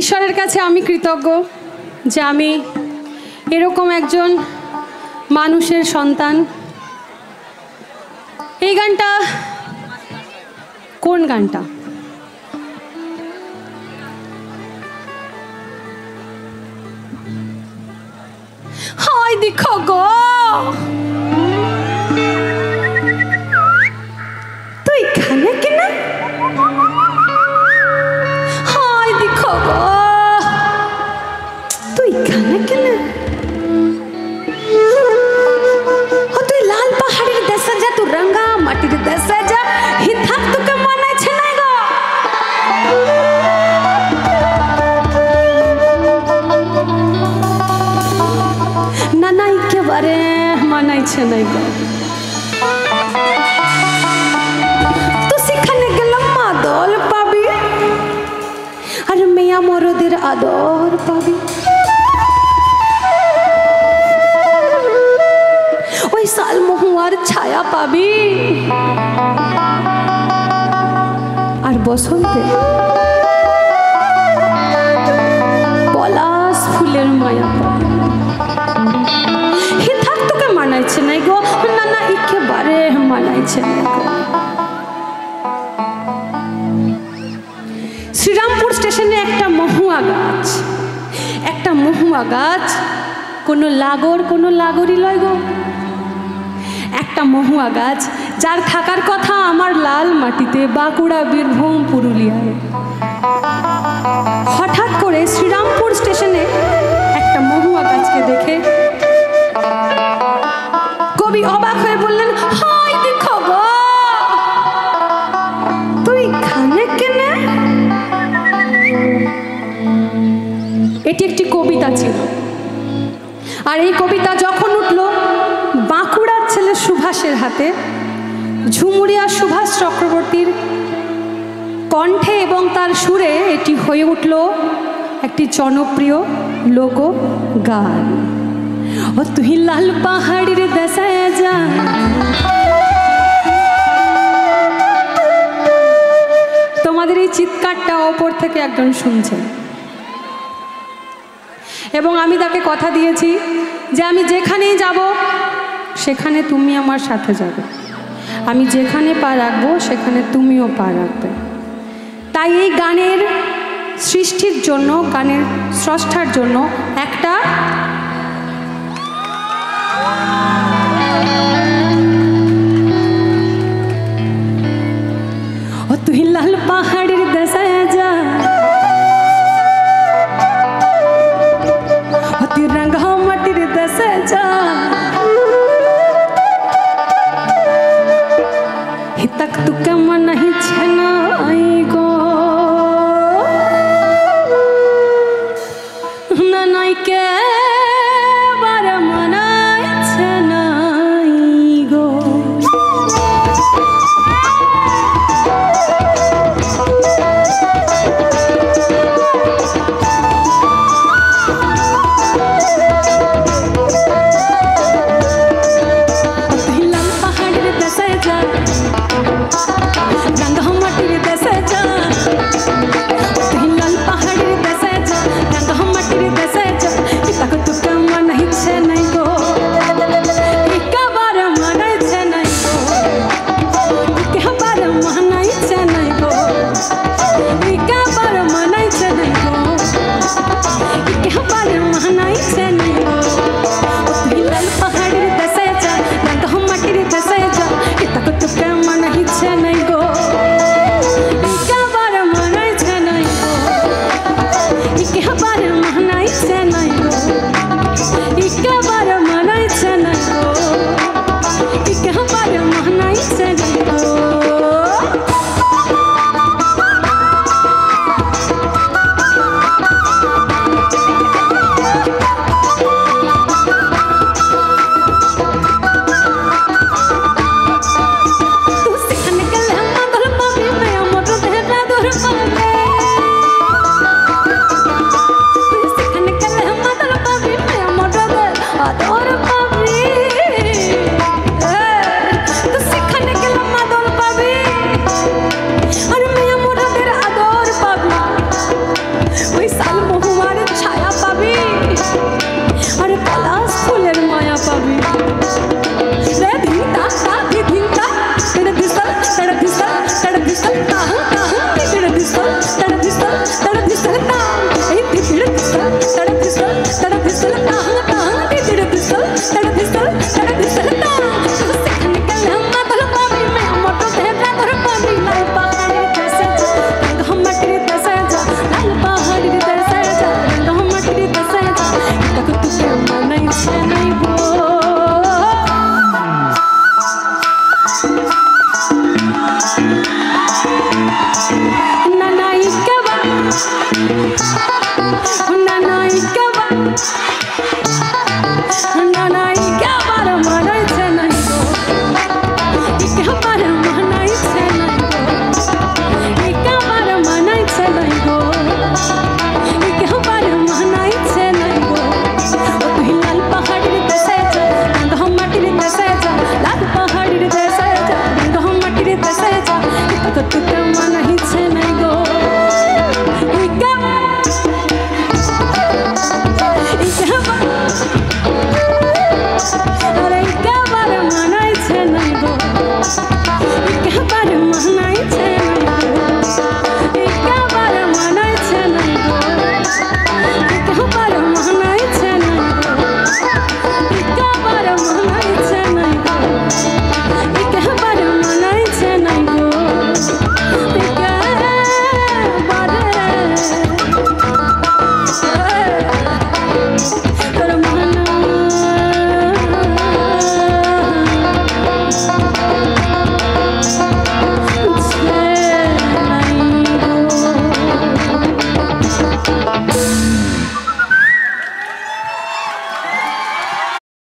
ঈশ্বরের কাছে আমি কৃতজ্ঞ যে আমি এরকম একজন মানুষের সন্তান। এই গানটা কোন গানটা? হয় দেখো গো তুই খানে কিনা, হয় দেখো গো তুই খানে কিনা, তুই লাল পাহাড়ের দেশে যা, তুই রঙ্গা মাটির দেশে যা, হিথাক তোকে মানাইছে না গো। না না একেবারে মানাইছে না গো। তো সেখানে গেলাম মাদল পাবি, আর মেয়া মরদের আদর পাবি। ওই সাল মহুয়ার ছায়া পাবি, আর বসন্তে পলাশ ফুলের মায়া পাবি। হিথাক তোকে মানাইছে নাই গো, না না একেবারে মানাইছে না গো। শ্রীরামপুর স্টেশনে একটা মহুয়া গাছ, একটা মহুয়া গাছ, কোনো লাগর কোনো লাগরি লয় গো। একটা মহুয়া গাছ যার থাকার কথা আমার লাল মাটিতে, বাঁকুড়া, বীরভূম, পুরুলিয়ায়। হঠাৎ করে শ্রীরামপুর স্টেশনে একটা মহুয়া গাছকে দেখে কবি অবাক হয়ে বললেন, হাই দেখো গো তুই খানে কেনে। এটি একটি কবিতা ছিল, আর এই কবিতা যখন উঠল বাঁকুড়ার ছেলে সুভাষের হাতে, ঝুমুরিয়া সুভাষ চক্রবর্তীর কণ্ঠে এবং তার সুরে এটি হয়ে উঠল একটি জনপ্রিয় লোকগান। ও তুই লাল পাহাড়ের দেশে যা, তোমাদের এই চিৎকারটা ওপর থেকে একজন শুনছে, এবং আমি তাকে কথা দিয়েছি যে আমি যেখানেই যাব সেখানে তুমি আমার সাথে যাবে, আমি যেখানে পা রাখবো সেখানে তুমিও পা রাখবে। তাই এই গানের সৃষ্টির জন্য, গানের স্রষ্টার জন্য একটা ও তুই লাল পাহাড়ের দেশে যা, ও তুই রঙ্গা মাটির দেশে যা, হিতাক তুকে মানাইছে নাই গো, না নাই কে কতটুকু